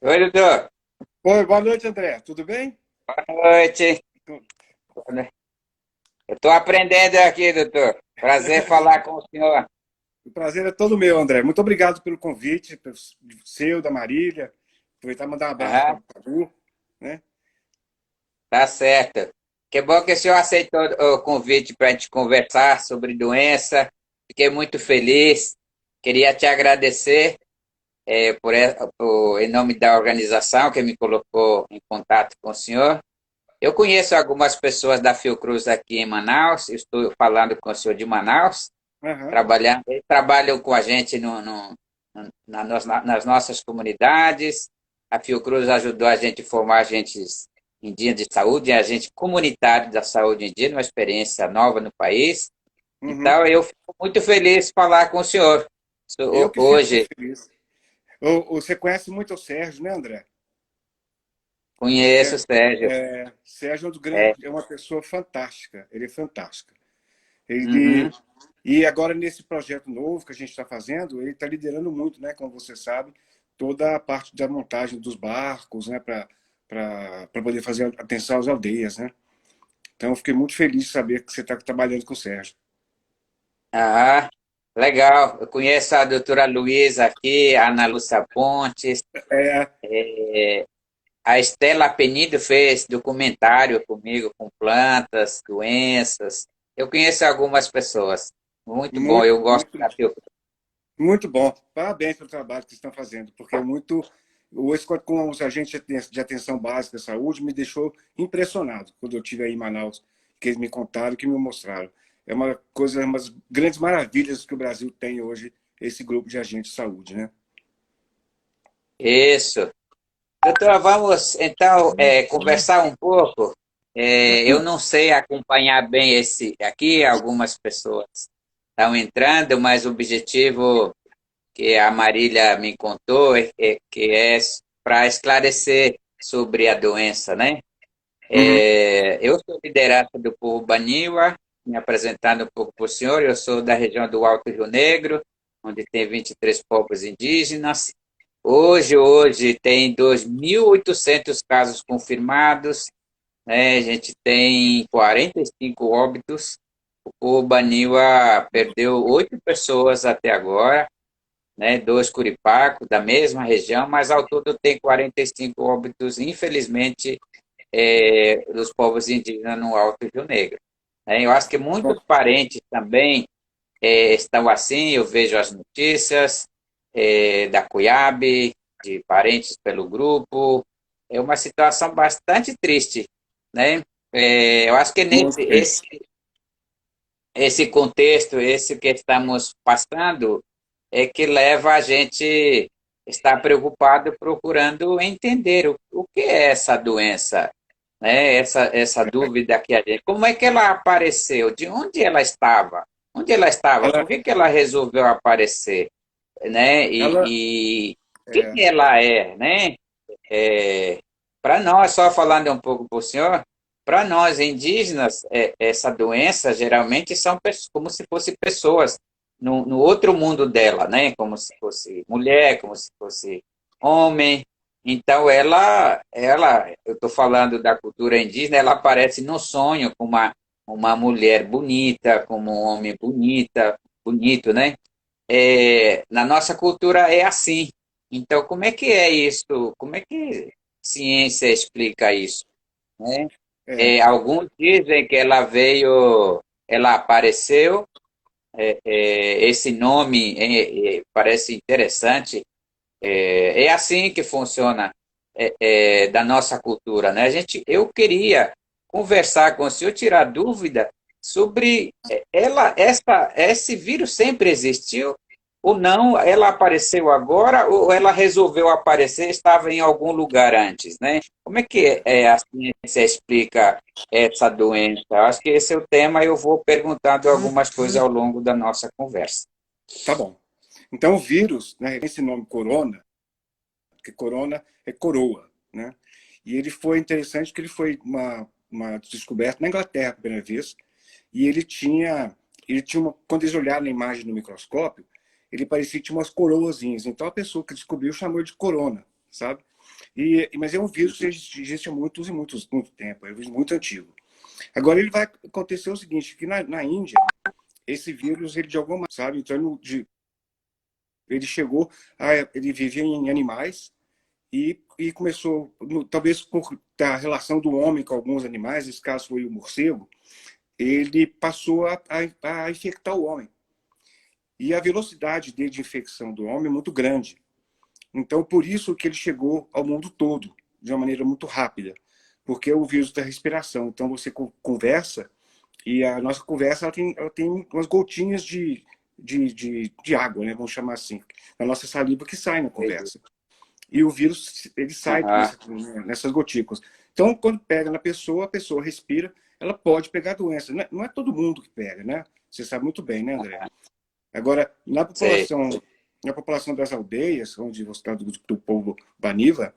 Oi, doutor. Oi, boa noite, André. Tudo bem? Boa noite. Eu estou aprendendo aqui, doutor. Prazer falar com o senhor. O prazer é todo meu, André. Muito obrigado pelo convite, seu, da Marília. Aproveitar e mandar um abraço para Aham, o Cadu, né? tá certo. Que bom que o senhor aceitou o convite para a gente conversar sobre doença. Fiquei muito feliz. Queria te agradecer em nome da organização que me colocou em contato com o senhor. Eu conheço algumas pessoas da Fiocruz aqui em Manaus. Estou falando com o senhor de Manaus. Aham. Trabalhando, eles trabalham com a gente nas nossas comunidades. A Fiocruz ajudou a gente a formar agentes indígenas de saúde, agente comunitário da saúde indígena, uma experiência nova no país. Uhum. Então, eu fico muito feliz de falar com o senhor. Eu que fico muito Hoje, feliz. Você conhece muito o Sérgio, né, André? O conheço o Sérgio, Sérgio. Sérgio é, É, é uma pessoa fantástica. Ele é fantástico. Ele, uhum, e agora, nesse projeto novo que a gente está fazendo, ele está liderando muito, né, como você sabe, toda a parte da montagem dos barcos, né, para poder fazer atenção às aldeias, né? Então, eu fiquei muito feliz de saber que você está trabalhando com o Sérgio. ah, legal. Eu conheço a doutora Luísa aqui, a Ana Lúcia Pontes. É, A Estela Penido fez documentário comigo com plantas, doenças. Eu conheço algumas pessoas. Muito bom, muito, eu gosto muito, da Fiocruz. muito bom. Parabéns pelo trabalho que vocês estão fazendo, porque é muito. Hoje, com os agentes de atenção básica da saúde, me deixou impressionado quando eu estive aí em Manaus, que eles me contaram, que me mostraram. É uma coisa, umas grandes maravilhas que o Brasil tem hoje, esse grupo de agentes de saúde, né? Isso. Doutora, vamos então conversar um pouco. Eu não sei acompanhar bem esse aqui, algumas pessoas estão entrando, mas o objetivo que a Marília me contou que é para esclarecer sobre a doença, né? Uhum. Eu sou liderança do povo Baniwa, me apresentando um pouco para o senhor, eu sou da região do Alto Rio Negro, onde tem 23 povos indígenas. Hoje tem 2.800 casos confirmados, né? A gente tem 45 óbitos. O povo Baniwa perdeu 8 pessoas até agora, né? Dois curipacos da mesma região, mas ao todo tem 45 óbitos, infelizmente, dos povos indígenas no Alto Rio Negro. Eu acho que muitos Bom, parentes também estão assim, eu vejo as notícias da Cuiabe, de parentes pelo grupo, é uma situação bastante triste, né? Eu acho que muito triste. esse contexto, esse que estamos passando, é que leva a gente a estar preocupado procurando entender o que é essa doença, né? Essa dúvida que a gente. Como é que ela apareceu? De onde ela estava? Onde ela estava? Ela, Por que ela resolveu aparecer? Né? ela, E o que é, que ela é, né? Para nós, só falando um pouco para o senhor, para nós indígenas, essa doença geralmente são como se fossem pessoas no outro mundo dela, né? Como se fosse mulher, como se fosse homem. Então, eu estou falando da cultura indígena, ela aparece no sonho com uma mulher bonita, como um homem bonito, né? Na nossa cultura é assim. Então, como é que é isso? Como é que a ciência explica isso, né? é, Alguns dizem que ela apareceu, esse nome parece interessante. É assim que funciona da nossa cultura, né? Eu queria conversar com o senhor, tirar dúvida sobre esse vírus sempre existiu ou não? Ela apareceu agora ou ela resolveu aparecer, estava em algum lugar antes, né? Como é que a ciência explica essa doença? Acho que esse é o tema. Eu vou perguntando algumas coisas ao longo da nossa conversa. tá bom. Então, o vírus, né, esse nome corona, porque corona é coroa, né? E ele foi interessante porque ele foi uma descoberta na Inglaterra a primeira vez, e quando eles olharam na imagem no microscópio, ele parecia que tinha umas coroazinhas. Então a pessoa que descobriu chamou de corona, sabe? Mas é um vírus que existe há muito tempo, é um vírus muito antigo. Agora, ele vai acontecer o seguinte, que na Índia, esse vírus, ele de alguma maneira, sabe? Então, ele chegou, ele vivia em animais e começou, talvez por a relação do homem com alguns animais, esse caso foi o morcego, ele passou a infectar o homem. E a velocidade de infecção do homem é muito grande. Então, por isso que ele chegou ao mundo todo, de uma maneira muito rápida, porque é o vírus da respiração. Então, você conversa, e a nossa conversa ela tem umas gotinhas de água, né? Vamos chamar assim, na nossa saliva que sai na conversa. E o vírus, ele sai Aham, nessas gotículas. Então, quando pega na pessoa, a pessoa respira, ela pode pegar a doença. Não é todo mundo que pega, né? Você sabe muito bem, né, André? Agora, sei. na população das aldeias, onde você está do povo Baniva,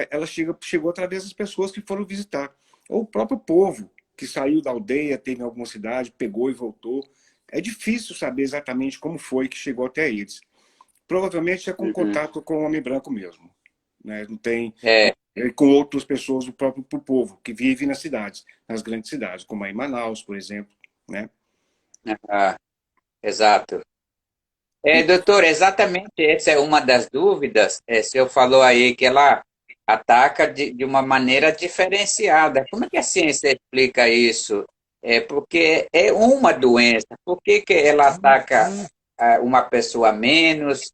ela chegou através das pessoas que foram visitar. Ou o próprio povo que saiu da aldeia, teve em alguma cidade, pegou e voltou. É difícil saber exatamente como foi que chegou até eles. Provavelmente é com Uhum. contato com o homem branco mesmo. Né? Não tem É, com outras pessoas do próprio povo que vive nas cidades, nas grandes cidades, como aí em Manaus, por exemplo. Né? aham, exato. Doutor, exatamente essa é uma das dúvidas. O senhor falou aí que ela ataca de uma maneira diferenciada. Como é que a ciência explica isso? Porque é uma doença. Por que que ela ataca uma pessoa menos,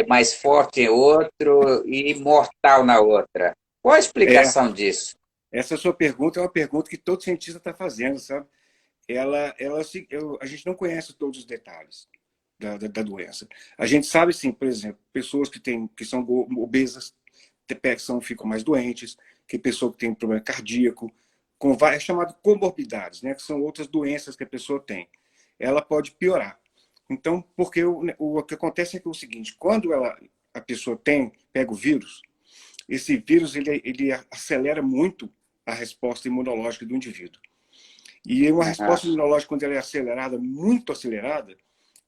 mais forte em outro e mortal na outra? Qual a É, explicação disso? essa sua pergunta é uma pergunta que todo cientista está fazendo, sabe? A gente não conhece todos os detalhes da doença. A gente sabe, sim, por exemplo, pessoas que são obesas ficam mais doentes, que pessoa que tem problema cardíaco, é chamado comorbidades, né? Que são outras doenças que a pessoa tem. Ela pode piorar. Então, porque o que acontece é que é o seguinte, quando a pessoa pega o vírus, esse vírus ele acelera muito a resposta imunológica do indivíduo. E uma Aham, resposta imunológica, quando ela é acelerada, muito acelerada,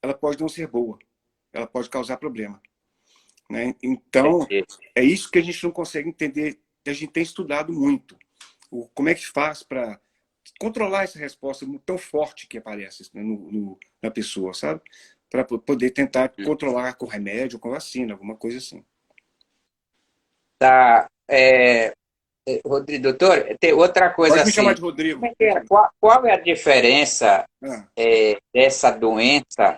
ela pode não ser boa. Ela pode causar problema. Né? Então, entendi. é isso que a gente não consegue entender. A gente tem estudado muito. Como é que faz para controlar essa resposta tão forte que aparece, né, na pessoa, sabe? Para poder tentar controlar com remédio, com vacina, alguma coisa assim. Tá. Rodrigo, doutor, tem outra coisa Pode me chamar assim. de Como Rodrigo. é que qual é a diferença Ah, dessa doença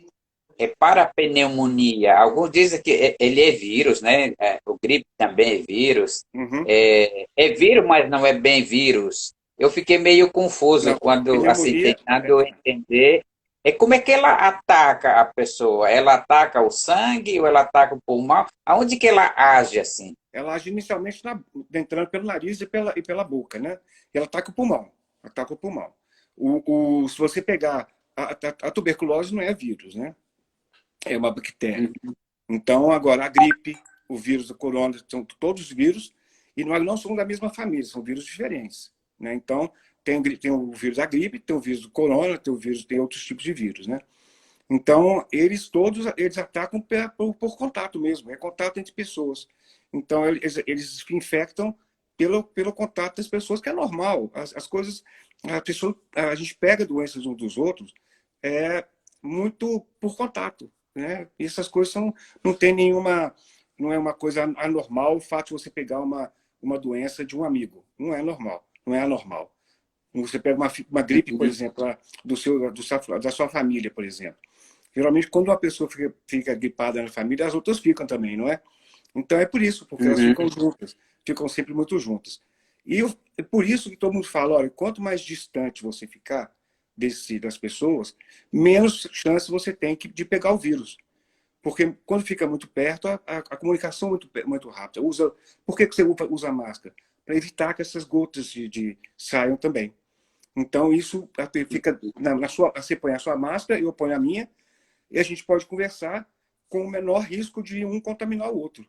para a pneumonia? Alguns dizem que ele é vírus, né? O gripe também é vírus. uhum. É vírus, mas não é bem vírus. Eu fiquei meio confuso Não, quando, assim, pneumonia. tentando entender. Como é que ela ataca a pessoa? Ela ataca o sangue ou ela ataca o pulmão? Aonde que ela age assim? Ela age inicialmente entrando pelo nariz e pela boca, né? E ela ataca o pulmão. Ataca o pulmão. Se você pegar. A tuberculose não é vírus, né? É uma bactéria. Então, agora, a gripe, o vírus do corona, são todos vírus, e não são da mesma família, são vírus diferentes. Né? Então, tem o vírus da gripe, tem o vírus do corona, tem outros tipos de vírus. Né? Então, eles atacam por contato mesmo, é contato entre pessoas. Então, eles infectam pelo contato das pessoas, que é normal. As coisas, a gente pega doenças uns dos outros muito por contato. Né? E essas coisas não tem nenhuma, não é uma coisa anormal o fato de você pegar uma doença de um amigo. Não é normal, não é anormal. Você pega uma gripe, por Uhum, exemplo, da sua família, por exemplo. Geralmente, quando uma pessoa fica gripada na família, as outras ficam também, não é? Então é por isso, porque elas uhum, ficam juntas, ficam sempre muito juntas. É por isso que todo mundo fala, olha, quanto mais distante você ficar das pessoas, menos chance você tem de pegar o vírus. Porque quando fica muito perto, a comunicação é muito rápida. Por que você usa máscara? Para evitar que essas gotas saiam também. Então, isso fica você põe a sua máscara, eu ponho a minha, e a gente pode conversar com o menor risco de um contaminar o outro.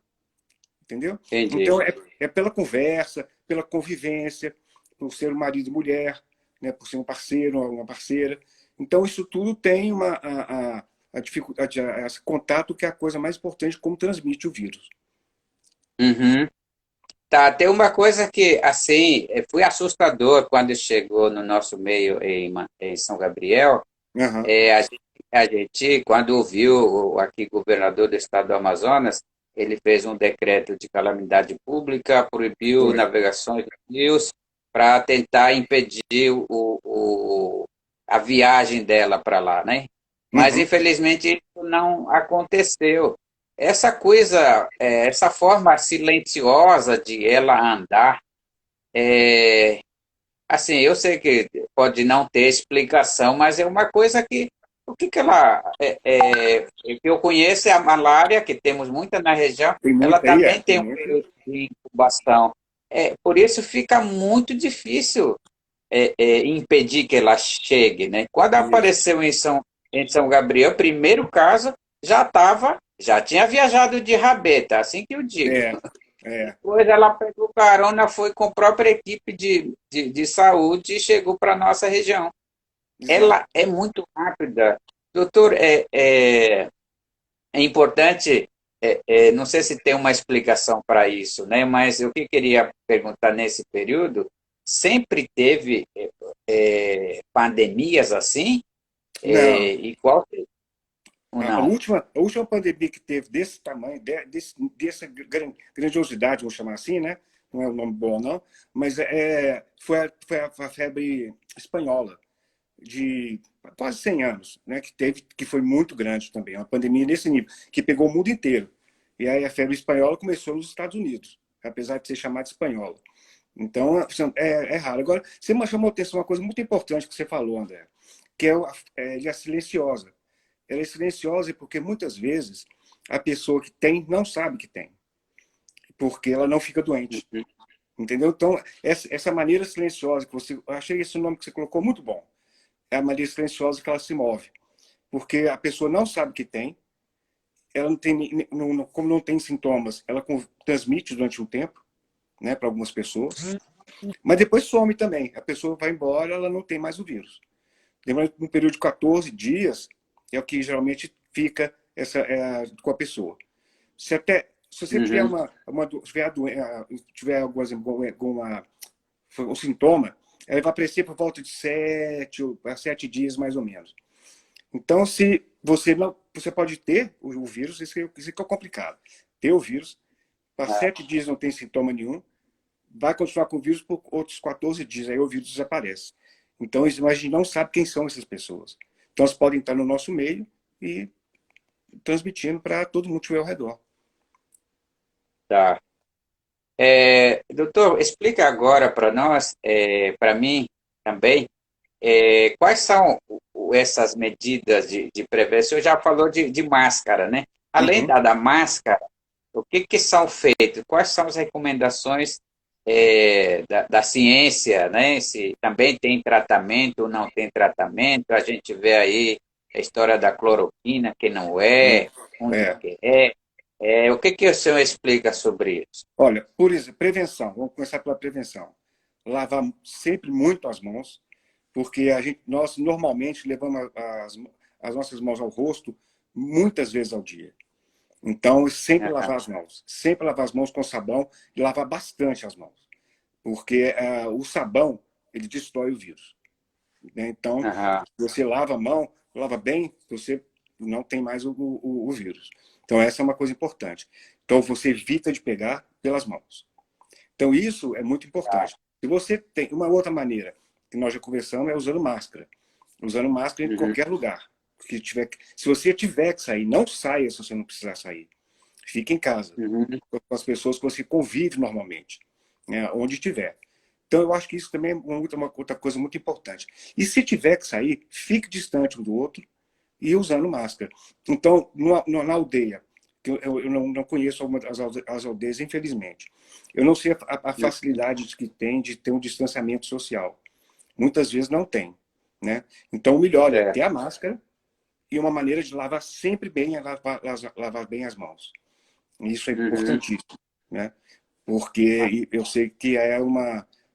Entendeu? entendi. Então, é pela conversa, pela convivência, por ser um marido e mulher, né, por ser um parceiro ou uma parceira. Então, isso tudo tem a dificuldade, esse contato que é a coisa mais importante, como transmite o vírus. Uhum. Tá, tem uma coisa que, assim, foi assustador quando chegou no nosso meio em São Gabriel. Aham. A gente, quando ouviu aqui governador do estado do Amazonas, ele fez um decreto de calamidade pública, proibiu Foi. navegações de rios para tentar impedir a viagem dela para lá, né? Mas, Uhum. infelizmente, isso não aconteceu. Essa coisa, essa forma silenciosa de ela andar, assim, eu sei que pode não ter explicação, mas é uma coisa que, o que que ela, que eu conheço é a malária, que temos muita na região, Tem ela muita aí, também tem tem um muita. período de incubação. Por isso fica muito difícil impedir que ela chegue, né? Quando Isso. apareceu em São Gabriel, primeiro caso, já tinha viajado de rabeta, assim que eu digo. É, é. Depois ela pegou carona, foi com a própria equipe de saúde e chegou para a nossa região. Exato. Ela é muito rápida. Doutor, é importante, não sei se tem uma explicação para isso, né? Mas eu que queria perguntar nesse período, sempre teve pandemias assim? Não. E qual ou A não? última, a última pandemia que teve desse tamanho, dessa grandiosidade, vou chamar assim, né? Não é um nome bom, não, mas foi a febre espanhola, de quase 100 anos, né? Que teve, que foi muito grande também, uma pandemia nesse nível, que pegou o mundo inteiro. E aí a febre espanhola começou nos Estados Unidos, apesar de ser chamada espanhola. Então, é raro. Agora, você me chamou a atenção uma coisa muito importante que você falou, André, que é a silenciosa. Ela é silenciosa porque muitas vezes a pessoa que tem não sabe que tem, porque ela não fica doente. Entendeu? Então, essa maneira silenciosa que você. Eu achei esse nome que você colocou muito bom. É a maneira silenciosa que ela se move. Porque a pessoa não sabe que tem, ela não tem, como não tem sintomas, ela transmite durante um tempo, né, para algumas pessoas, mas depois some também. A pessoa vai embora, ela não tem mais o vírus. Demora um período de 14 dias, é o que geralmente fica com a pessoa. Se você tiver Uhum, tiver um sintoma, ela vai aparecer por volta de 7 dias mais ou menos. Então, se você não, você pode ter o vírus, isso que é complicado. Ter o vírus, para 7 dias não tem sintoma nenhum, vai continuar com o vírus por outros 14 dias, aí o vírus desaparece. Então, a gente não sabe quem são essas pessoas. Então, elas podem estar no nosso meio e transmitindo para todo mundo que estiver ao redor. tá. Doutor, explica agora para nós, para mim também, quais são essas medidas de prevenção? Você já falou de máscara, né? Além Uhum. da máscara, o que são feitos? Quais são as recomendações da ciência, né? Se também tem tratamento ou não tem tratamento? A gente vê aí a história da cloroquina, que não Hum. onde É. que é. O que o senhor explica sobre isso? Olha, por exemplo, prevenção. Vamos começar pela prevenção. Lavar sempre muito as mãos, porque nós normalmente levamos as nossas mãos ao rosto muitas vezes ao dia. Então, sempre lavar as mãos. Sempre lavar as mãos com sabão e lavar bastante as mãos. Porque o sabão, ele destrói o vírus. Né? Então, Aham, se você lava a mão, lava bem, você não tem mais o vírus. Então, essa é uma coisa importante. Então, você evita de pegar pelas mãos. Então, isso é muito importante. Se você tem uma outra maneira, que nós já conversamos, é usando máscara. Usando máscara em uhum, qualquer lugar. Se você tiver que sair, não saia se você não precisar sair. Fique em casa, uhum. com as pessoas que você convive normalmente, né, onde estiver. Então, eu acho que isso também é uma outra coisa muito importante. E se tiver que sair, fique distante um do outro e usando máscara. Então, na aldeia, que eu não conheço algumas as aldeias, infelizmente, eu não sei a facilidade que tem de ter um distanciamento social. Muitas vezes não tem. Né? Então, o melhor é ter Certo. a máscara e uma maneira de lavar sempre bem, é lavar bem as mãos. Isso é Uhum, importantíssimo, né? Porque eu sei que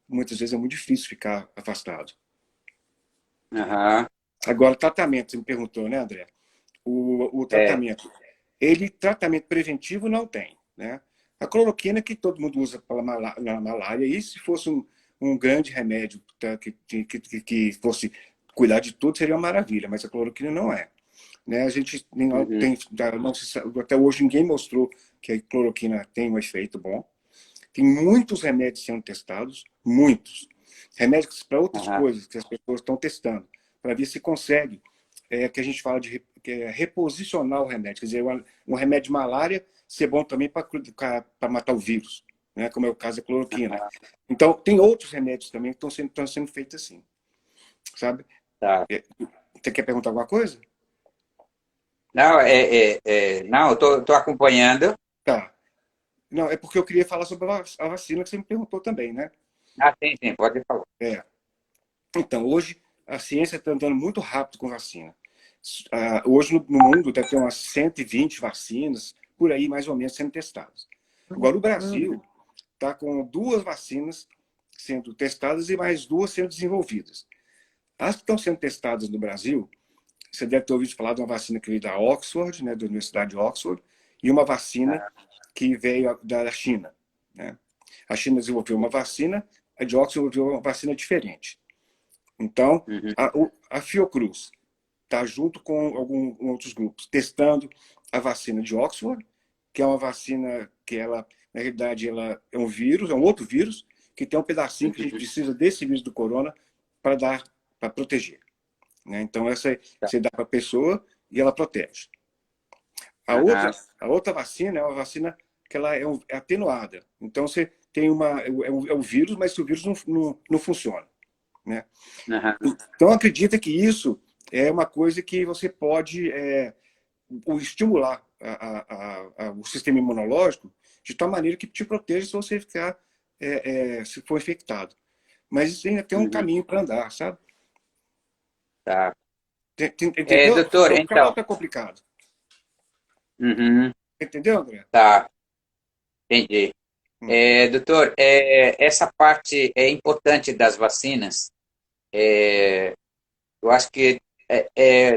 muitas vezes é muito difícil ficar afastado. aham, Agora, tratamento, você me perguntou, né, André? O é, tratamento, tratamento preventivo não tem, né? A cloroquina que todo mundo usa para na malária, e se fosse um grande remédio, tá, que fosse cuidar de tudo, seria uma maravilha, mas a cloroquina não é. Né? A gente não Uhum. tem, não se sabe, até hoje ninguém mostrou que a cloroquina tem um efeito bom. Tem muitos remédios sendo testados, muitos. Remédios para outras Aham. coisas que as pessoas estão testando, para ver se consegue, que a gente fala de reposicionar o remédio. Quer dizer, um remédio de malária ser bom também para matar o vírus, né? Como é o caso da cloroquina. Aham. Então, tem outros remédios também que estão sendo feitos assim, sabe? Tá. Você quer perguntar alguma coisa? Não, não, eu tô acompanhando. Tá. Não, é porque eu queria falar sobre a vacina que você me perguntou também, né? Ah, sim, pode falar. É. Então, hoje a ciência está andando muito rápido com vacina. Hoje no mundo deve ter umas 120 vacinas, por aí mais ou menos, sendo testadas. Agora, o Brasil está com 2 vacinas sendo testadas e mais 2 sendo desenvolvidas. As que estão sendo testadas no Brasil, você deve ter ouvido falar de uma vacina que veio da Oxford, né, da Universidade de Oxford, e uma vacina que veio da China. Né? A China desenvolveu uma vacina, a de Oxford desenvolveu uma vacina diferente. Então, Uhum. a Fiocruz está junto com alguns outros grupos testando a vacina de Oxford, que é uma vacina que ela, na realidade, ela é um vírus, é um outro vírus, que tem um pedacinho que a gente Uhum. precisa desse vírus do corona para dar, para proteger. Né? Então, essa Tá. você dá para a pessoa e ela protege. A outra, Aham. a outra vacina é uma vacina que ela é atenuada. Então, você tem é um vírus, mas o vírus não funciona. Né? Aham. Então, acredita que isso é uma coisa que você pode estimular o sistema imunológico de tal maneira que te proteja se você ficar, se for infectado. Mas isso ainda tem um Uhum. caminho para andar, sabe? Tá. Entendeu? Doutor, Ficou claro ou então. está complicado? Uhum. Entendeu, André? Tá, entendi. Hum. Doutor, essa parte é importante das vacinas. Eu acho que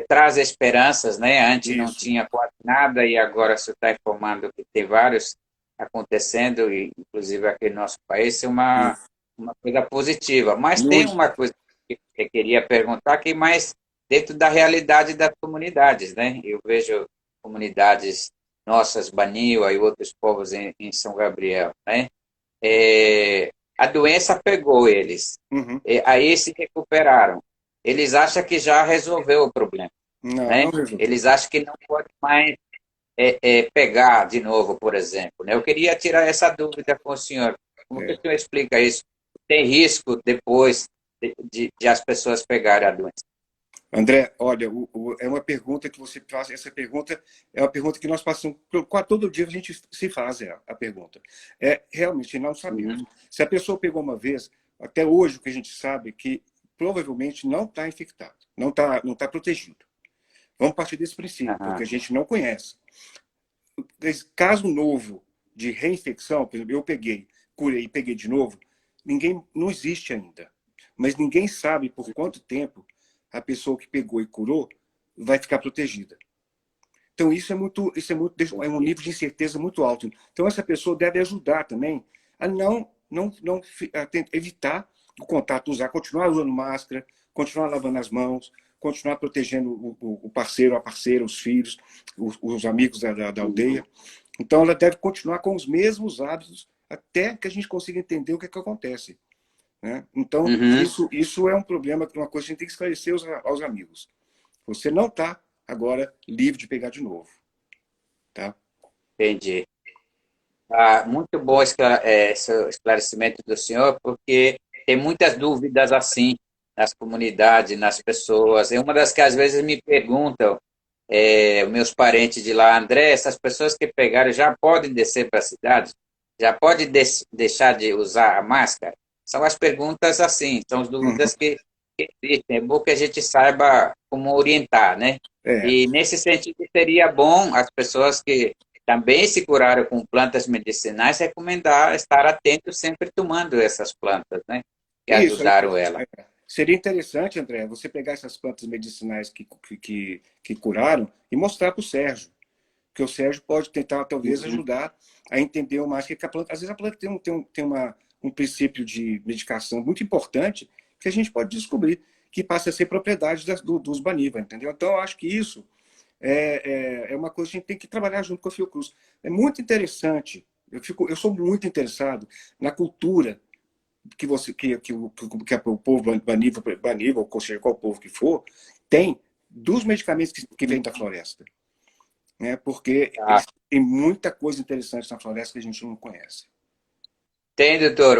traz esperanças, né? Antes não Isso. tinha quase nada e agora você está informando que tem vários acontecendo, e, inclusive aqui no nosso país, é Isso. uma coisa positiva. Mas tem Muito. uma coisa que eu queria perguntar, que é mais dentro da realidade das comunidades, né? Eu vejo comunidades nossas, Baniwa e outros povos em São Gabriel, né? A doença pegou eles, Uhum. aí se recuperaram. Eles acham que já resolveu o problema, Não, né? não resolveu. Eles acham que não pode mais pegar de novo, por exemplo. Né? Eu queria tirar essa dúvida com o senhor. Como que o É. senhor explica isso? Tem risco depois de as pessoas pegarem a doença? André, olha, é uma pergunta que você faz. Essa pergunta é uma pergunta que nós passamos, quase todo dia a gente se faz a pergunta. Realmente, não sabemos. Uhum. Se a pessoa pegou uma vez, até hoje o que a gente sabe é que provavelmente não está infectado, não tá protegido. Vamos partir desse princípio, porque Aham. a gente não conhece. Esse caso novo de reinfecção, por exemplo, eu peguei, curei e peguei de novo, não existe ainda. Mas ninguém sabe por quanto tempo a pessoa que pegou e curou vai ficar protegida. Então é um nível de incerteza muito alto. Então essa pessoa deve ajudar também a evitar o contato, continuar usando máscara, continuar lavando as mãos, continuar protegendo o parceiro, a parceira, os filhos, os amigos da Uhum. aldeia. Então ela deve continuar com os mesmos hábitos até que a gente consiga entender o que acontece. Né? Então, Uhum. isso é um problema, uma coisa que a gente tem que esclarecer aos amigos. Você não está agora livre de pegar de novo. Tá? Entendi. Muito bom esse esclarecimento do senhor, porque tem muitas dúvidas assim nas comunidades, nas pessoas. É uma das que às vezes me perguntam, meus parentes de lá, André, essas pessoas que pegaram já podem descer para a cidade? Já pode deixar de usar a máscara? São as perguntas assim, são as Uhum. dúvidas que existem. É bom que a gente saiba como orientar, né? É, E nesse sentido seria bom as pessoas que também se curaram com plantas medicinais, recomendar estar atento sempre tomando essas plantas, né? Que isso. ajudaram ela. Seria interessante, André, você pegar essas plantas medicinais que curaram e mostrar para o Sérgio. porque o Sérgio pode tentar, talvez, Uhum. ajudar a entender mais que a planta, às vezes a planta tem um princípio de medicação muito importante que a gente pode descobrir que passa a ser propriedade dos Baniva, entendeu? Então, eu acho que isso é uma coisa que a gente tem que trabalhar junto com a Fiocruz. É muito interessante, eu sou muito interessado na cultura que você que o povo Baniva, ou seja, qual povo que for, tem dos medicamentos que vêm da floresta, né? Porque Tá. eles têm muita coisa interessante na floresta que a gente não conhece. Tem, doutor,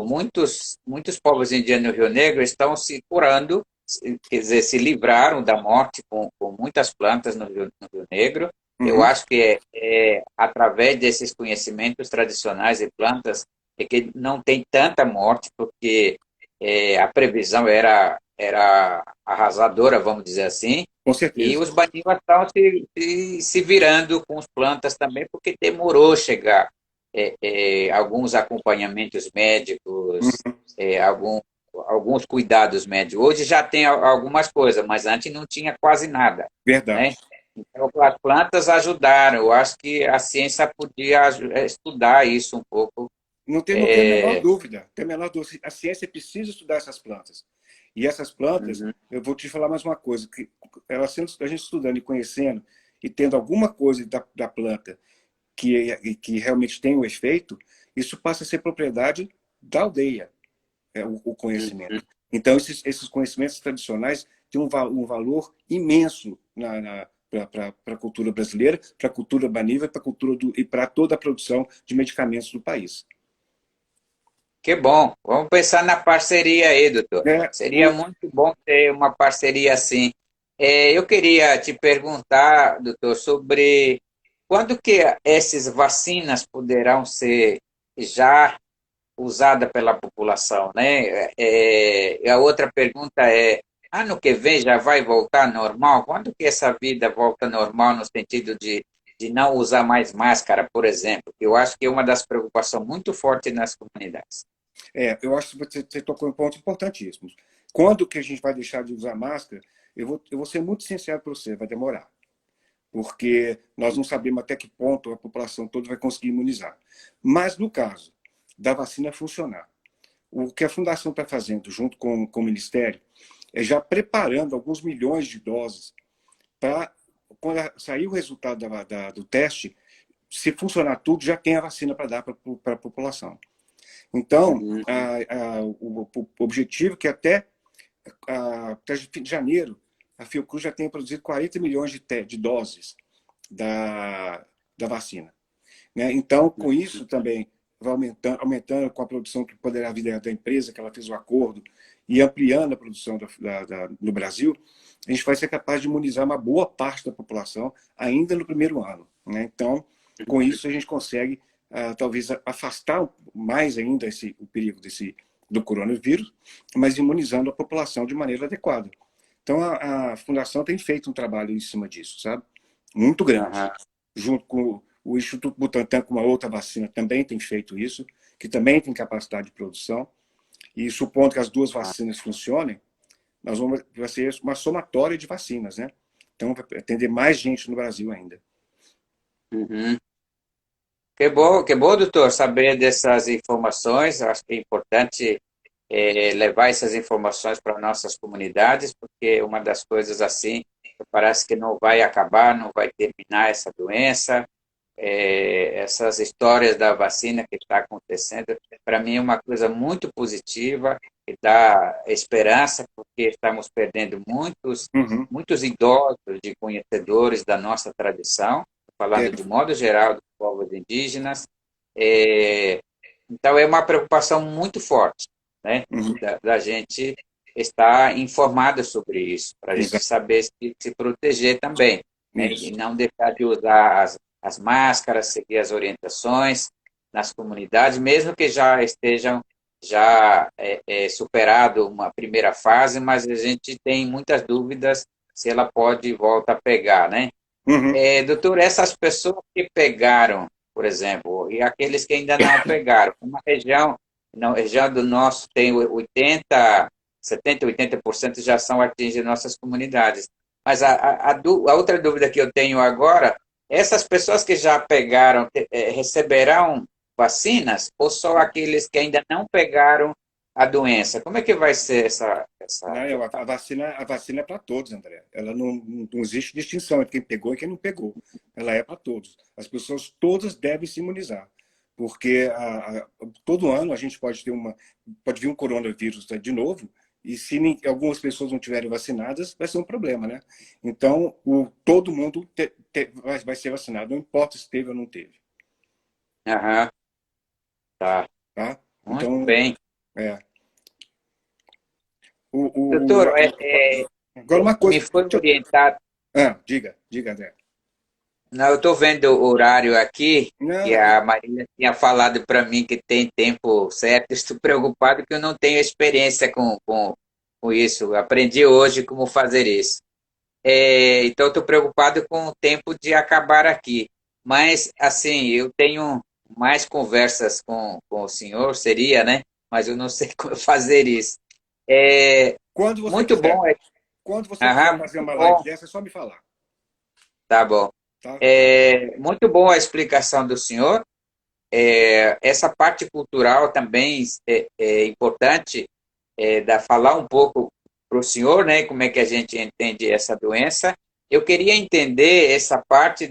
muitos povos indígenas no Rio Negro estão se curando, quer dizer, se livraram da morte com muitas plantas no Rio Negro. Eu Uhum, acho que é através desses conhecimentos tradicionais de plantas é que não tem tanta morte, porque a previsão era arrasadora, vamos dizer assim, com e certeza. os bandidos estão se virando com as plantas também, porque demorou chegar alguns acompanhamentos médicos, Uhum, alguns cuidados médicos. Hoje já tem algumas coisas, mas antes não tinha quase nada, né? verdade. Então, as plantas ajudaram. Eu acho que a ciência podia estudar isso um pouco. Não tem a menor É, dúvida. Tem a menor dúvida. A ciência precisa estudar essas plantas. E essas plantas, uhum, eu vou te falar mais uma coisa, que a gente estudando e conhecendo e tendo alguma coisa da planta que realmente tem o efeito, isso passa a ser propriedade da aldeia, o uhum. conhecimento. Então, esses conhecimentos tradicionais têm um valor imenso para a cultura brasileira, para a cultura banível e para toda a produção de medicamentos do país. Que bom. Vamos pensar na parceria aí, doutor. É, Seria muito bom ter uma parceria assim. Eu queria te perguntar, doutor, sobre quando que essas vacinas poderão ser já usadas pela população, né? A outra pergunta é, ano que vem já vai voltar normal? Quando que essa vida volta normal no sentido de não usar mais máscara, por exemplo? Eu acho que é uma das preocupações muito fortes nas comunidades. eu acho que você tocou em pontos importantíssimos. Quando que a gente vai deixar de usar máscara? Eu vou ser muito sincero para você, vai demorar. Porque nós não sabemos até que ponto a população toda vai conseguir imunizar. Mas, no caso da vacina funcionar, o que a Fundação está fazendo, junto com o Ministério, é já preparando alguns milhões de doses para, quando sair o resultado do teste, se funcionar tudo, já tem a vacina para dar para a população. Então, Uhum. o objetivo é que até fim de janeiro, a Fiocruz já tenha produzido 40 milhões de doses da vacina. Né? Então, com isso também, vai aumentando com a produção que poderá vir da empresa, que ela fez o acordo, e ampliando a produção no Brasil, a gente vai ser capaz de imunizar uma boa parte da população ainda no primeiro ano. Né? Então, com isso, a gente consegue, talvez, afastar mais ainda o perigo do coronavírus, mas imunizando a população de maneira adequada. Então, a Fundação tem feito um trabalho em cima disso, sabe? Muito grande. Aham. Junto com o Instituto Butantan, com uma outra vacina, também tem feito isso, que também tem capacidade de produção. E supondo que as duas vacinas funcionem, vai ser uma somatória de vacinas, né? Então, vai atender mais gente no Brasil ainda. Uhum. Que bom, doutor, saber dessas informações. Eu acho que é importante levar essas informações para nossas comunidades, porque uma das coisas assim, parece que não vai acabar, não vai terminar essa doença. Essas histórias da vacina que está acontecendo, para mim é uma coisa muito positiva e dá esperança, porque estamos perdendo Uhum. muitos idosos de conhecedores da nossa tradição, É, falando de modo geral dos povos indígenas. É, então é uma preocupação muito forte, né, uhum. da gente estar informado sobre isso, para a gente Exato. saber se proteger também, né, e Isso. não deixar de usar as máscaras, seguir as orientações nas comunidades, mesmo que já estejam superado uma primeira fase, mas a gente tem muitas dúvidas se ela pode voltar a pegar, né? Uhum. Doutor, essas pessoas que pegaram, por exemplo, e aqueles que ainda não pegaram, uma região, na região do nosso tem 70, 80% já são atingem nossas comunidades. Mas a outra dúvida que eu tenho agora essas pessoas que já pegaram, receberão vacinas ou só aqueles que ainda não pegaram a doença? Como é que vai ser essa Não, questão? a vacina é para todos, André. Ela não existe distinção entre quem pegou e quem não pegou. Ela é para todos. As pessoas todas devem se imunizar, porque todo ano a gente pode vir um coronavírus de novo, e se algumas pessoas não tiverem vacinadas, vai ser um problema, né? Então, todo mundo vai ser vacinado, não importa se teve ou não teve, Aham, tá. tá? Muito Então, bem. é. Doutor, Agora uma me coisa. foi orientado. Diga, André. Não, eu estou vendo o horário aqui, que Não, a Marília tinha falado para mim que tem tempo certo. Estou preocupado que eu não tenho experiência com isso. Eu aprendi hoje como fazer isso. Então, estou preocupado com o tempo de acabar aqui. Mas, assim, eu tenho mais conversas com o senhor, seria, né? Mas eu não sei como fazer isso. É, quando você muito quiser. bom, Quando você quiser aham, fazer muito uma live bom. dessa, é só me falar, Tá bom. tá? Muito boa a explicação do senhor. Essa parte cultural também é importante, falar um pouco para o senhor, né, como é que a gente entende essa doença. Eu queria entender essa parte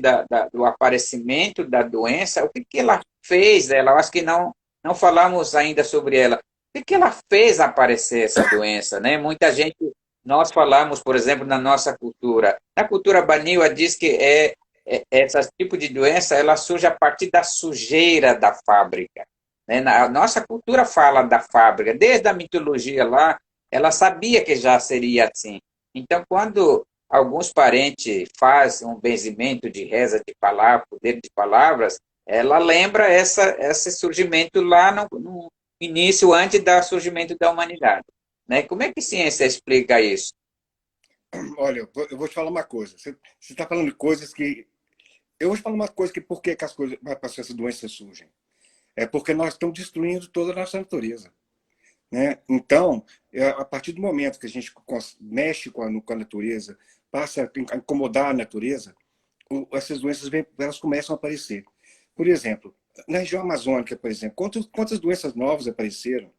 do aparecimento da doença, o que, que ela fez, ela, eu acho que não falamos ainda sobre ela. O que, que ela fez aparecer essa doença, né? Muita gente, nós falamos, por exemplo, na cultura Baniwa diz que esse tipo de doença ela surge a partir da sujeira da fábrica. Né? A nossa cultura fala da fábrica, desde a mitologia lá, ela sabia que já seria assim. Então, quando alguns parentes fazem um benzimento de reza de palavra, poder de palavras, ela lembra esse surgimento lá no início, antes do surgimento da humanidade. Né? Como é que a ciência explica isso? Olha, eu vou te falar uma coisa. Você está falando de coisas que. Eu vou te falar uma coisa que por que as coisas, essas doenças surgem. É porque nós estamos destruindo toda a nossa natureza. Né? Então, a partir do momento que a gente mexe com a natureza, passa a incomodar a natureza, essas doenças elas começam a aparecer. Por exemplo, na região amazônica, por exemplo, quantas doenças novas apareceram?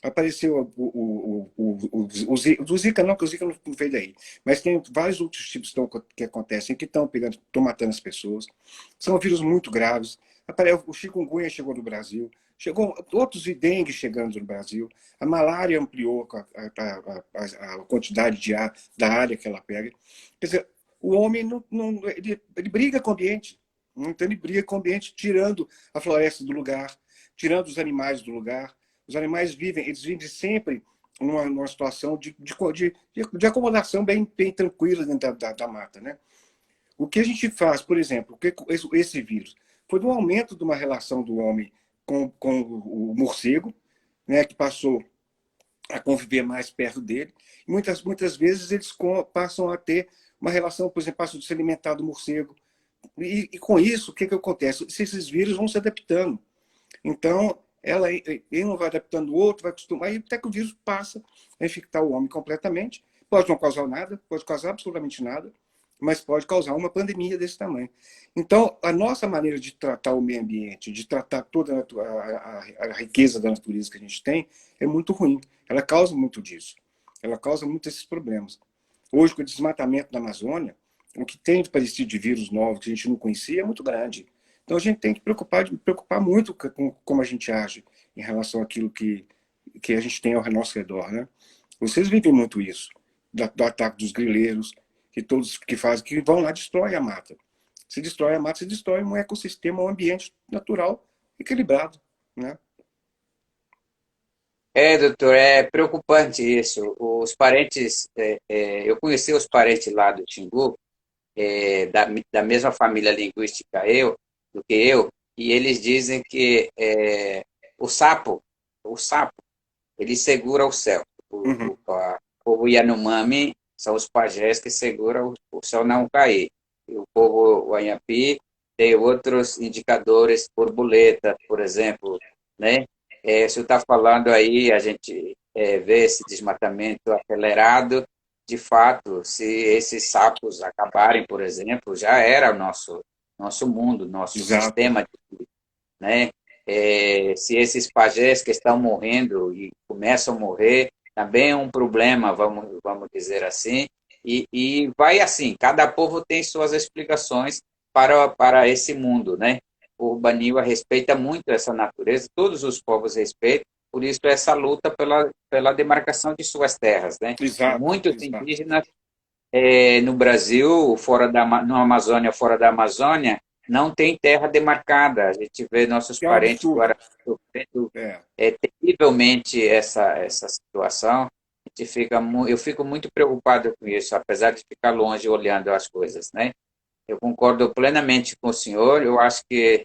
Apareceu o Zika, não, que o Zika não veio daí. Mas tem vários outros tipos que acontecem, que estão matando as pessoas. São vírus muito graves. O chikungunya chegou no Brasil. Chegou outros dengue chegando no Brasil. A malária ampliou a quantidade da área que ela pega. Quer dizer, o homem ele briga com o ambiente. Então ele briga com o ambiente, tirando a floresta do lugar, tirando os animais do lugar. Os animais eles vivem sempre numa situação de acomodação bem tranquila dentro da mata. Né? O que a gente faz, por exemplo, esse vírus? Foi um aumento de uma relação do homem com o morcego, né, que passou a conviver mais perto dele. E muitas vezes eles passam a ter uma relação, por exemplo, passam a se alimentar do morcego. E com isso, o que acontece? Esses vírus vão se adaptando. Então, ele não vai adaptando o outro, vai acostumar, e até que o vírus passa a infectar o homem completamente. Pode não causar nada, pode causar absolutamente nada, mas pode causar uma pandemia desse tamanho. Então, a nossa maneira de tratar o meio ambiente, de tratar toda a riqueza da natureza que a gente tem, é muito ruim. Ela causa muito disso. Ela causa muito esses problemas. Hoje, com o desmatamento da Amazônia, o que tem de parecido de vírus novos que a gente não conhecia é muito grande. Então, a gente tem que preocupar muito com como a gente age em relação àquilo que a gente tem ao nosso redor. Né? Vocês vivem muito isso, do ataque dos grileiros, que todos que fazem, que vão lá e destroem a mata. Se destrói a mata, se destrói um ecossistema, um ambiente natural equilibrado. Né? Doutor, é preocupante isso. Os parentes, eu conheci os parentes lá do Xingu, da mesma família linguística do que eu, e eles dizem que o sapo, o sapo, ele segura o céu. Uhum. O povo Yanomami são os pajés que seguram o céu não cair. E o povo Wanhapi tem outros indicadores, borboleta, por exemplo, né? O senhor está falando aí, a gente vê esse desmatamento acelerado. De fato, se esses sapos acabarem, por exemplo, já era o nosso. nosso mundo, nosso Exato. sistema, né? Se esses pajés que estão morrendo e começam a morrer, também é um problema, vamos dizer assim, e vai assim, cada povo tem suas explicações para esse mundo, né? O Baniwa respeita muito essa natureza, todos os povos respeitam, por isso essa luta pela demarcação de suas terras, né? Exato. Muitos Exato. indígenas no Brasil, no Amazônia, fora da Amazônia, não tem terra demarcada. A gente vê nossos Que é um parentes absurdo. agora sofrendo É. terrivelmente essa situação. Eu fico muito preocupado com isso, apesar de ficar longe olhando as coisas, né? Eu concordo plenamente com o senhor. Eu acho que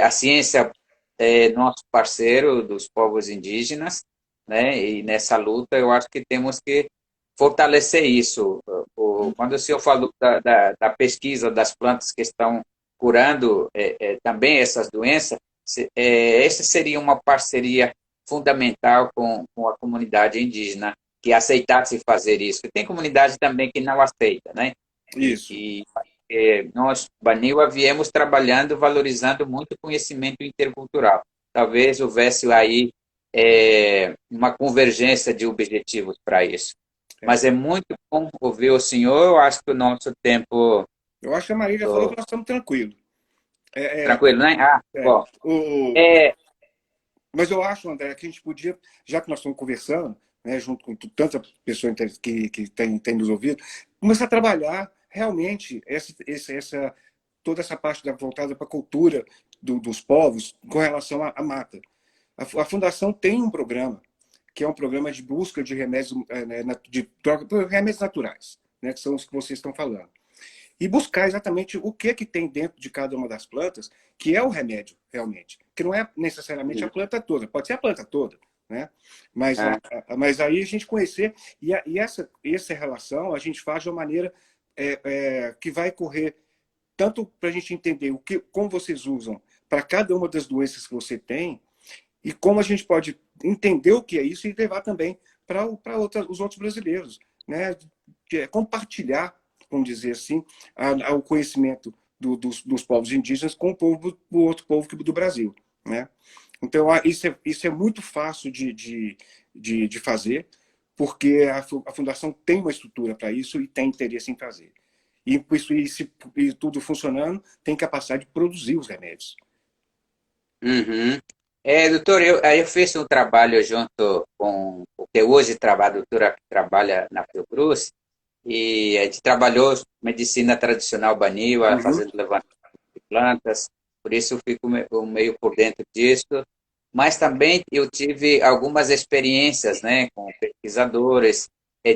a ciência é nosso parceiro dos povos indígenas, né? E nessa luta eu acho que temos que fortalecer isso. Quando o senhor falou da pesquisa das plantas que estão curando também essas doenças, essa seria uma parceria fundamental com a comunidade indígena que aceitasse fazer isso. Tem comunidade também que não aceita, né? Isso. Nós, Baniwa, viemos trabalhando, valorizando muito o conhecimento intercultural. Talvez houvesse aí uma convergência de objetivos para isso. É. Mas é muito bom ouvir o senhor. Eu acho que o nosso tempo. Eu acho que a Marília falou que Tô nós estamos tranquilos. É, tranquilo, né? Ah, é, bom. o, É, mas eu acho, André, que a gente podia, já que nós estamos conversando, né, junto com tanta pessoa que tem nos ouvido, começar a trabalhar realmente toda essa parte voltada para a cultura dos povos com relação à mata. A Fundação tem um programa, que é um programa de busca de remédios, né, de troca, remédios naturais, né, que são os que vocês estão falando. E buscar exatamente o que tem dentro de cada uma das plantas, que é o remédio, realmente. Que não é necessariamente a planta toda, pode ser a planta toda, né? Mas, ah, mas aí a gente conhecer, e essa relação a gente faz de uma maneira que vai correr tanto para a gente entender como vocês usam para cada uma das doenças que você tem, e como a gente pode entender o que é isso e levar também para os outros brasileiros, né? Compartilhar, vamos dizer assim, o conhecimento dos povos indígenas com o outro povo do Brasil, né? Então, isso é muito fácil de fazer, porque a Fundação tem uma estrutura para isso e tem interesse em fazer. E tudo funcionando, tem capacidade de produzir os remédios. uhum. Doutor, aí eu fiz um trabalho junto com o que hoje trabalha, a doutora que trabalha na Fiocruz, e a gente trabalhou medicina tradicional Baniwa, Uhum, fazendo levantamento de plantas, por isso eu fico meio por dentro disso. Mas também eu tive algumas experiências, né, com pesquisadores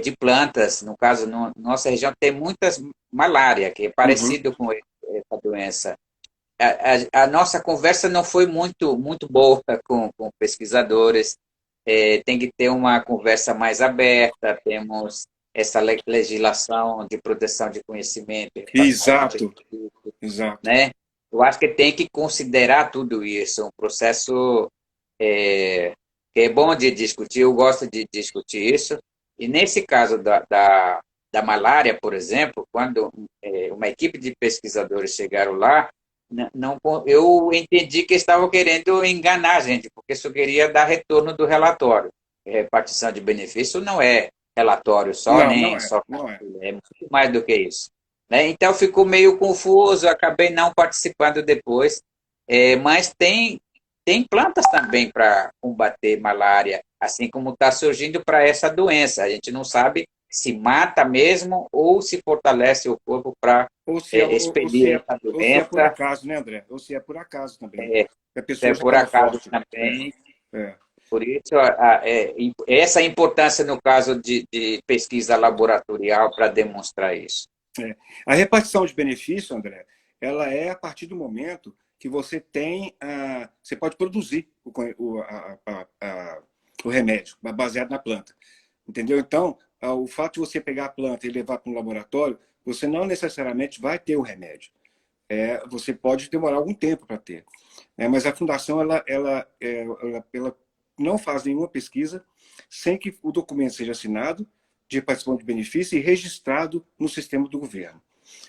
de plantas. No caso, nossa região tem muitas malária, que é uhum. parecido com essa doença. A nossa conversa não foi muito boa com pesquisadores. Tem que ter uma conversa mais aberta. Temos essa legislação de proteção de conhecimento e repartição de Exato, recursos, exato. né? Eu acho que tem que considerar tudo isso, um processo que é bom de discutir, eu gosto de discutir isso. E nesse caso da malária, por exemplo, quando uma equipe de pesquisadores chegaram lá, não, eu entendi que estavam querendo enganar a gente, porque só queria dar retorno do relatório. Repartição de benefício não é relatório só, Não, não nem é, só não é. é muito mais do que isso. Né? Então ficou meio confuso, acabei não participando depois, mas tem plantas também para combater malária, assim como está surgindo para essa doença. A gente não sabe se mata mesmo ou se fortalece o corpo para expelir essa Ou se é por doença. acaso, né, André? Ou se é por acaso também. É, A se é pessoa já por estava acaso forte. É, também. é, Por isso, essa importância no caso de pesquisa laboratorial para demonstrar isso. é. A repartição de benefício, André, ela é a partir do momento que você tem, você pode produzir o remédio baseado na planta. Entendeu? Então, o fato de você pegar a planta e levar para um laboratório, você não necessariamente vai ter o remédio. Você pode demorar algum tempo para ter. Mas a fundação ela não faz nenhuma pesquisa sem que o documento seja assinado de participação de benefício e registrado no sistema do governo.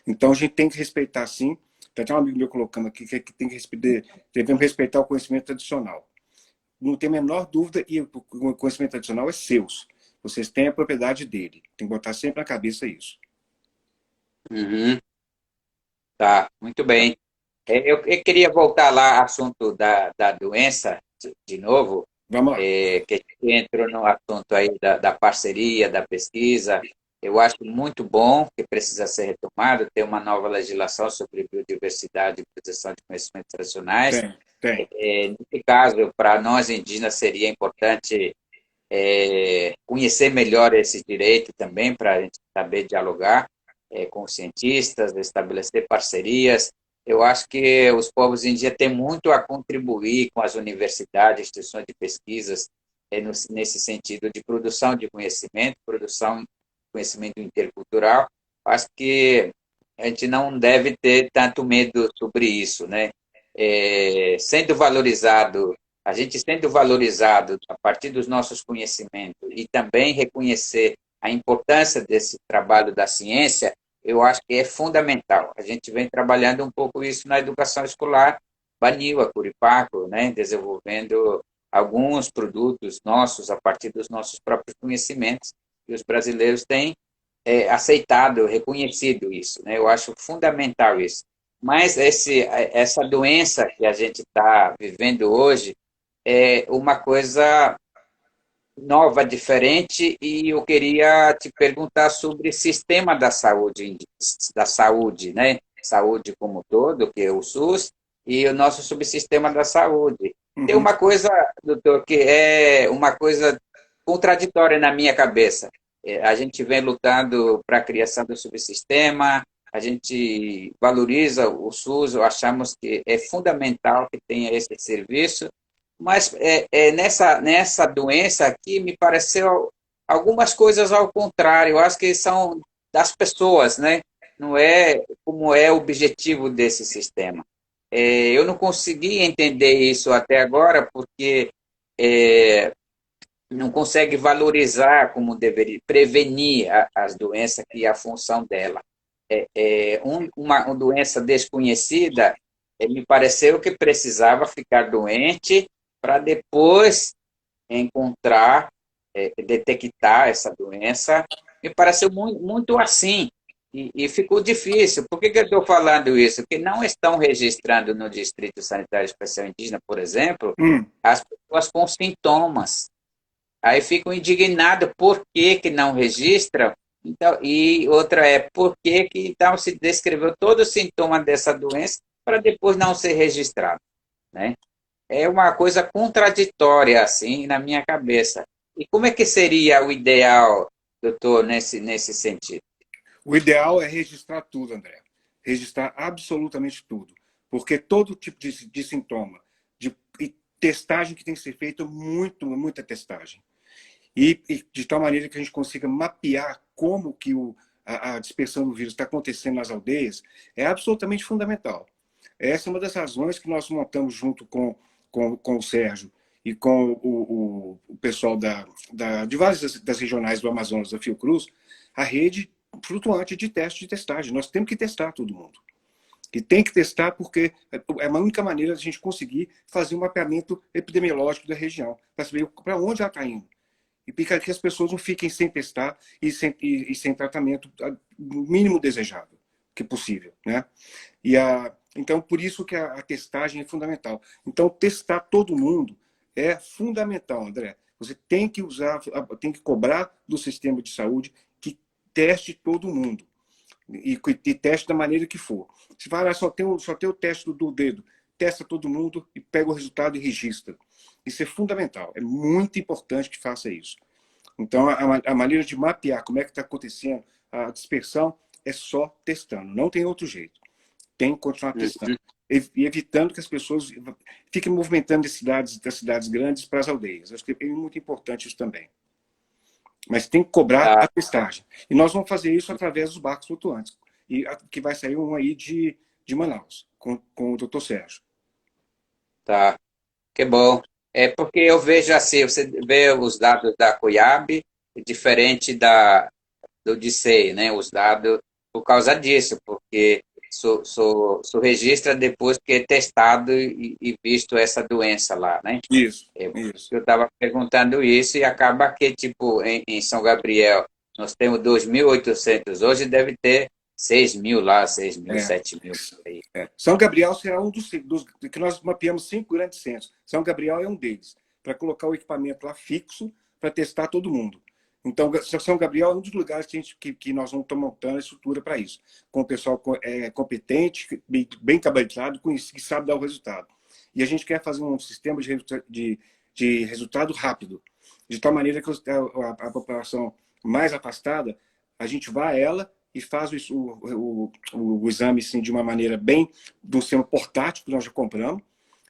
Então a gente tem que respeitar sim Tem até um amigo meu colocando aqui que tem que devemos respeitar o conhecimento tradicional. Não tem a menor dúvida, e o conhecimento tradicional é seus. Vocês têm a propriedade dele. Tem que botar sempre na cabeça isso. Uhum. Tá, muito bem. Eu queria voltar lá ao assunto da doença, de novo, Vamos lá. que entrou no assunto aí da parceria, da pesquisa. Eu acho muito bom que precisa ser retomado, ter uma nova legislação sobre biodiversidade e proteção de conhecimentos tradicionais. Tem. Nesse caso, para nós indígenas, seria importante conhecer melhor esse direito também, para a gente saber dialogar com os cientistas, estabelecer parcerias. Eu acho que os povos indígenas têm muito a contribuir com as universidades, instituições de pesquisas, nesse sentido de produção de conhecimento, produção de conhecimento intercultural. Acho que a gente não deve ter tanto medo sobre isso, né? Sendo valorizado, a gente sendo valorizado a partir dos nossos conhecimentos e também reconhecer a importância desse trabalho da ciência, eu acho que é fundamental. A gente vem trabalhando um pouco isso na educação escolar, Baniwa, Curipaco, né, desenvolvendo alguns produtos nossos a partir dos nossos próprios conhecimentos, e os brasileiros têm aceitado, reconhecido isso. Né? Eu acho fundamental isso. Mas essa doença que a gente está vivendo hoje é uma coisa nova, diferente, e eu queria te perguntar sobre o sistema da saúde, né? Saúde como um todo, que é o SUS, e o nosso subsistema da saúde. Tem Uhum. uma coisa, doutor, que é uma coisa contraditória na minha cabeça. A gente vem lutando para a criação do subsistema, a gente valoriza o SUS, achamos que é fundamental que tenha esse serviço, mas nessa doença aqui me pareceu algumas coisas ao contrário. Eu acho que são das pessoas, né? Não é como é o objetivo desse sistema. Eu não consegui entender isso até agora, porque é, não consegue valorizar como deveria, prevenir as doenças e a função dela. Uma doença desconhecida, me pareceu que precisava ficar doente para depois encontrar, detectar essa doença. Me pareceu muito assim. E ficou difícil. Por que eu estou falando isso? Porque não estão registrando no Distrito Sanitário Especial Indígena, por exemplo, Hum. as pessoas com sintomas. Aí ficam indignados por que não registram. Então, e outra é por que então se descreveu todo o sintoma dessa doença para depois não ser registrado, né? É uma coisa contraditória, assim, na minha cabeça. E como é que seria o ideal, doutor, nesse sentido? O ideal é registrar tudo, André. Registrar absolutamente tudo. Porque todo tipo de sintoma, e testagem que tem que ser feita, muita testagem. E de tal maneira que a gente consiga mapear como que a dispersão do vírus está acontecendo nas aldeias, é absolutamente fundamental. Essa é uma das razões que nós montamos junto com o Sérgio e com o pessoal de várias das regionais do Amazonas, da Fiocruz, a rede flutuante de teste de testagem. Nós temos que testar todo mundo. E tem que testar porque é a única maneira de a gente conseguir fazer um mapeamento epidemiológico da região, para saber para onde ela está indo. E para que as pessoas não fiquem sem testar e sem tratamento no mínimo desejável que possível. Né? Então, por isso que a testagem é fundamental. Então, testar todo mundo é fundamental, André. Você tem que cobrar do sistema de saúde que teste todo mundo. E teste da maneira que for. Se falar só tem o teste do dedo, testa todo mundo e pega o resultado e registra. Isso é fundamental. É muito importante que faça isso. Então, a maneira de mapear como é que está acontecendo a dispersão é só testando. Não tem outro jeito. Tem que continuar testando. E evitando que as pessoas fiquem movimentando das cidades grandes para as aldeias. Acho que é muito importante isso também. Mas tem que cobrar a Tá, testagem. E nós vamos fazer isso através dos barcos flutuantes. E que vai sair um aí de Manaus, com o doutor Sérgio. tá. Que bom. É porque eu vejo assim, você vê os dados da CUIAB, diferente do DICEI, né? Os dados por causa disso, porque só registra depois que é testado e visto essa doença lá, né? Isso, Eu isso. estava perguntando isso e acaba que, tipo, em São Gabriel, nós temos 2.800, hoje deve ter 6.000 lá, 6.000, É. 7.000. Aí. São Gabriel será um dos que nós mapeamos 5 grandes centros. São Gabriel é um deles, para colocar o equipamento lá fixo para testar todo mundo. Então, São Gabriel é um dos lugares que nós vamos estar montando a estrutura para isso, com o pessoal competente, bem capacidade, que sabe dar o resultado. E a gente quer fazer um sistema de resultado rápido, de tal maneira que a população mais afastada, a gente vá a ela e faz o exame assim, de uma maneira bem do sistema portátil que nós já compramos,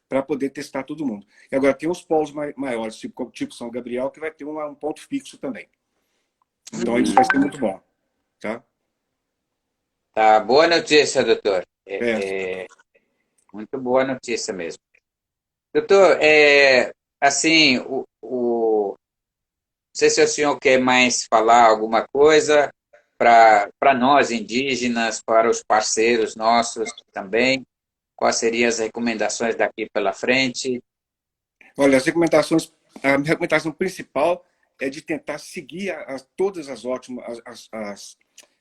para poder testar todo mundo. E agora tem os polos maiores, tipo São Gabriel, que vai ter um ponto fixo também. Então isso vai ser muito bom. Tá? Tá, boa notícia, doutor. É. Muito boa notícia mesmo. Doutor, assim, não sei se o senhor quer mais falar alguma coisa para nós indígenas, para os parceiros nossos também. Quais seriam as recomendações daqui pela frente? Olha, a recomendação principal é de tentar seguir todas as ótimas,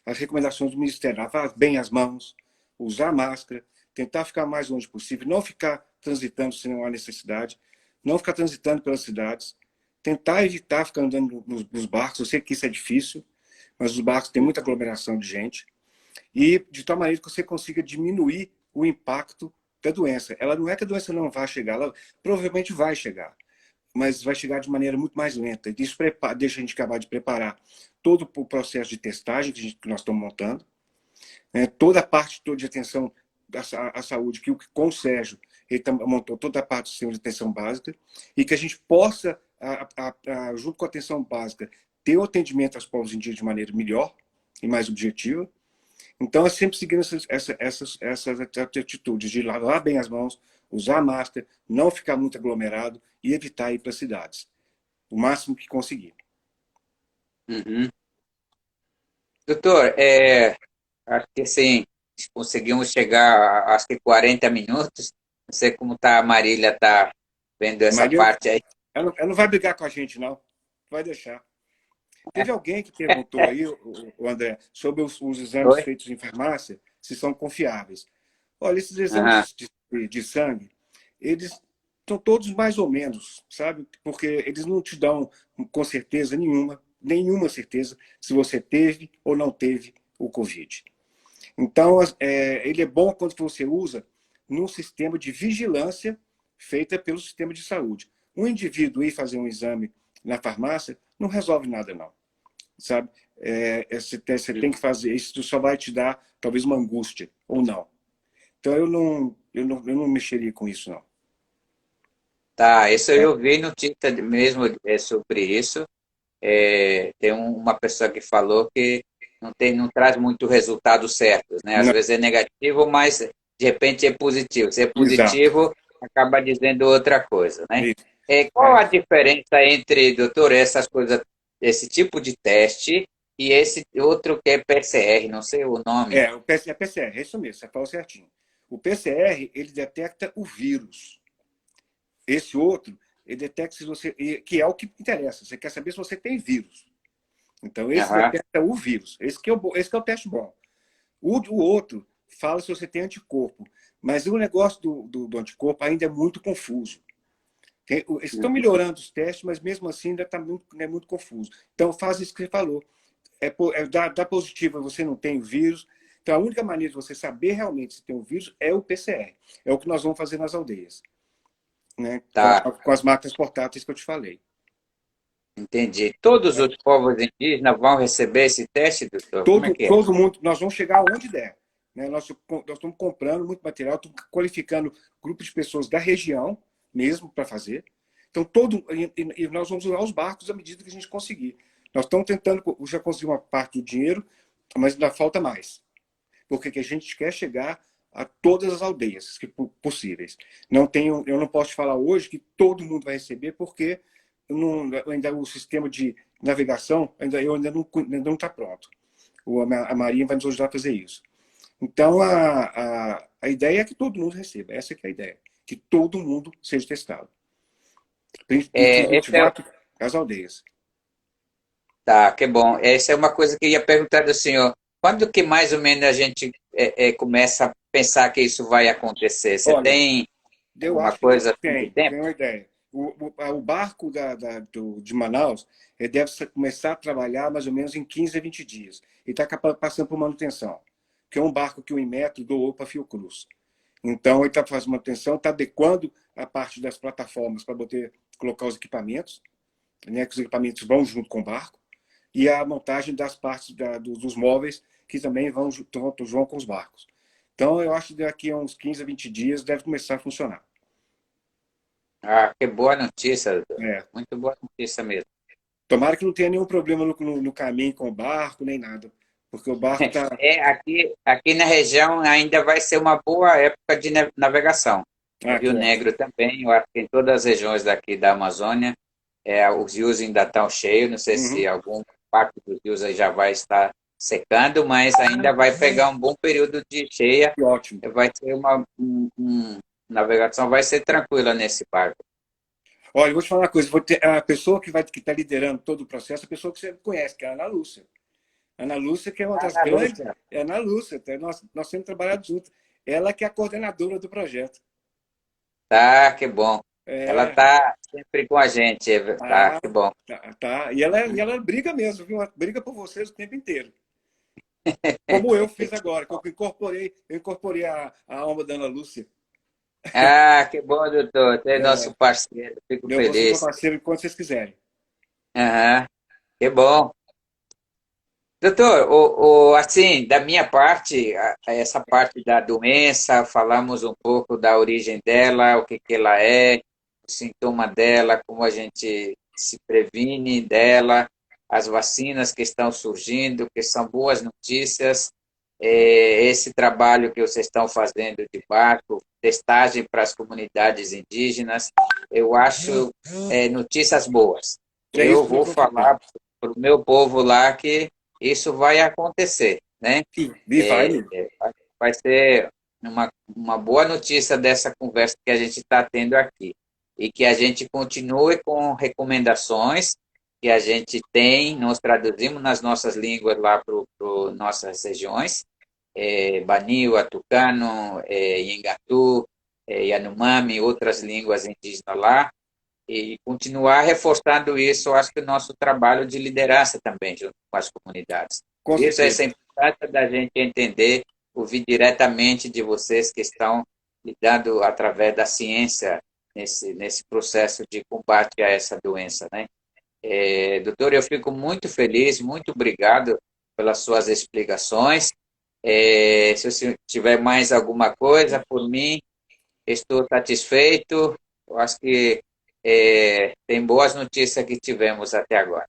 as recomendações do Ministério. Lavar bem as mãos, usar máscara, tentar ficar mais longe possível, não ficar transitando se não há necessidade, não ficar transitando pelas cidades, tentar evitar ficar andando nos barcos. Eu sei que isso é difícil, mas os barcos têm muita aglomeração de gente. E de tal maneira que você consiga diminuir o impacto da doença. Ela não é que a doença não vai chegar, ela provavelmente vai chegar, mas vai chegar de maneira muito mais lenta. Isso deixa a gente acabar de preparar todo o processo de testagem que nós estamos montando, né? Toda a parte toda de atenção à saúde, que com o Sérgio, ele montou toda a parte do sistema de atenção básica, e que a gente possa, junto com a atenção básica, ter o atendimento aos povos indígenas de maneira melhor e mais objetiva. Então, é sempre seguindo essas atitudes de lavar bem as mãos, usar máscara, não ficar muito aglomerado e evitar ir para as cidades, o máximo que conseguir. Uhum. Doutor, acho que sim, conseguimos chegar a, acho que 40 minutos. Não sei como tá a Marília tá vendo essa Mas parte aí. ela não vai brigar com a gente, não. Vai deixar. Teve alguém que perguntou aí, o André, sobre os exames Oi? feitos em farmácia, se são confiáveis. Olha, esses Aham. exames de sangue, eles são todos mais ou menos, sabe? Porque eles não te dão com certeza nenhuma certeza, se você teve ou não teve o Covid. Então, ele é bom quando você usa num sistema de vigilância feita pelo sistema de saúde. Um indivíduo ir fazer um exame na farmácia não resolve nada, não. Sabe? Você tem que fazer isso, só vai te dar talvez uma angústia, ou não. Então, eu não mexeria com isso, não. Tá, isso eu vi notícia mesmo sobre isso. Tem uma pessoa que falou que não traz muito resultados certos, né? Às Não, vezes é negativo, mas de repente é positivo. Se é exato. positivo, acaba dizendo outra coisa, né? Isso. Qual É, a diferença entre, doutor, essas coisas, esse tipo de teste e esse outro que é PCR, não sei o nome? é PCR, é isso mesmo, você falou certinho. O PCR, ele detecta o vírus. Esse outro, ele detecta se você. Que é o que interessa. Você quer saber se você tem vírus. Então, esse Aham. detecta o vírus. Esse que é o teste bom. O outro fala se você tem anticorpo. Mas o negócio do anticorpo ainda é muito confuso. Eles estão melhorando os testes, mas mesmo assim ainda é muito confuso. Então, faz isso que você falou. Dá positivo, você não tem o vírus. Então, a única maneira de você saber realmente se tem o vírus é o PCR. É o que nós vamos fazer nas aldeias, né? Com, Tá, com as máquinas portáteis que eu te falei. entendi. Todos os povos indígenas vão receber esse teste, doutor? Como é que é? Todo mundo, nós vamos chegar onde der. Né? Nós estamos comprando muito material, estamos qualificando grupos de pessoas da região mesmo para fazer. Então, e nós vamos usar os barcos à medida que a gente conseguir. Nós estamos tentando, já conseguir uma parte do dinheiro, mas ainda falta mais. Porque a gente quer chegar a todas as aldeias possíveis. Eu não posso te falar hoje que todo mundo vai receber, porque ainda o sistema de navegação ainda não está pronto. A Marinha vai nos ajudar a fazer isso. Então, a ideia é que todo mundo receba. Essa que é a ideia. Que todo mundo seja testado. Esse Inclusive é, as aldeias. tá, que bom. Essa é uma coisa que eu ia perguntar do senhor. Quando que mais ou menos a gente começa a pensar que isso vai acontecer? Você Olha, tem eu alguma acho que coisa assim de tem tempo? uma ideia. O barco de Manaus ele deve começar a trabalhar mais ou menos em 15 a 20 dias. Ele está passando por manutenção, que é um barco que o Inmetro doou para a Fiocruz. Então, ele está fazendo manutenção, está adequando a parte das plataformas para poder colocar os equipamentos, né, que os equipamentos vão junto com o barco, e a montagem das partes dos móveis, que também vão com os barcos. Então, eu acho que daqui a uns 15 a 20 dias deve começar a funcionar. Ah, que boa notícia, doutor. É. Muito boa notícia mesmo. Tomara que não tenha nenhum problema no caminho com o barco, nem nada, porque o barco está. Aqui na região ainda vai ser uma boa época de navegação. No Ah, que Rio ótimo. Negro também, eu acho que em todas as regiões daqui da Amazônia, os rios ainda estão cheios, não sei se Uhum. algum parte dos rios aí já vai estar secando, mas ainda vai pegar um bom período de cheia, Que ótimo. vai ser navegação vai ser tranquila nesse barco. Olha, eu vou te falar uma coisa. A pessoa que está liderando todo o processo, a pessoa que você conhece, que é a Ana Lúcia. A Ana Lúcia, que é uma das Ana grandes. Lúcia. É a Ana Lúcia, nós temos trabalhado juntos. Ela que é a coordenadora do projeto. Tá, que bom. Ela É, tá sempre com a gente, tá, tá, que bom. tá. E ela briga mesmo, viu? Ela briga por vocês o tempo inteiro. Como eu fiz agora, que eu incorporei a alma da Ana Lúcia. Ah, que bom, doutor. Você é nosso parceiro. Fico Eu vou ser seu feliz. parceiro quando vocês quiserem. Aham, que bom. Doutor, assim, da minha parte, essa parte da doença, falamos um pouco da origem dela, o que que ela é, o sintoma dela, como a gente se previne dela, as vacinas que estão surgindo, que são boas notícias, esse trabalho que vocês estão fazendo de barco, testagem para as comunidades indígenas, eu acho notícias boas. É isso Eu que nós vou vamos fazer. falar para o meu povo lá que isso vai acontecer, né? E vai mesmo. Vai ser uma boa notícia dessa conversa que a gente está tendo aqui. E que a gente continue com recomendações que a gente tem, nós traduzimos nas nossas línguas lá para nossas regiões, Baniwa, Tucano, Yengatu, Yanomami, outras línguas indígenas lá, e continuar reforçando isso, eu acho que o nosso trabalho de liderança também, junto com as comunidades. Com Por isso, certeza. essa importância da gente entender, ouvir diretamente de vocês que estão lidando através da ciência nesse processo de combate a essa doença, né? Doutor, eu fico muito feliz, muito obrigado pelas suas explicações. Se você tiver mais alguma coisa por mim, estou satisfeito. Eu acho que tem boas notícias que tivemos até agora.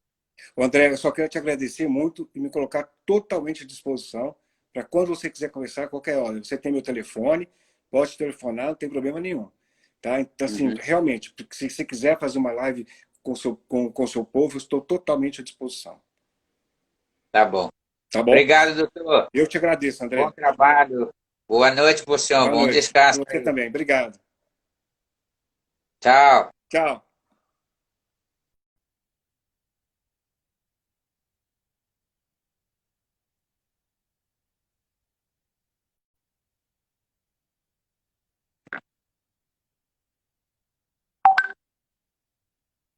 André, eu só quero te agradecer muito e me colocar totalmente à disposição para quando você quiser conversar, a qualquer hora. Você tem meu telefone, pode telefonar, não tem problema nenhum. Tá? Então, assim, Uhum. realmente, se você quiser fazer uma live com o seu povo, eu estou totalmente à disposição. Tá bom. Tá bom? Obrigado, doutor. Eu te agradeço, Bom André. trabalho. Boa noite para o senhor. Boa Bom noite. descanso Para você aí. também. Obrigado. Tchau. Tchau.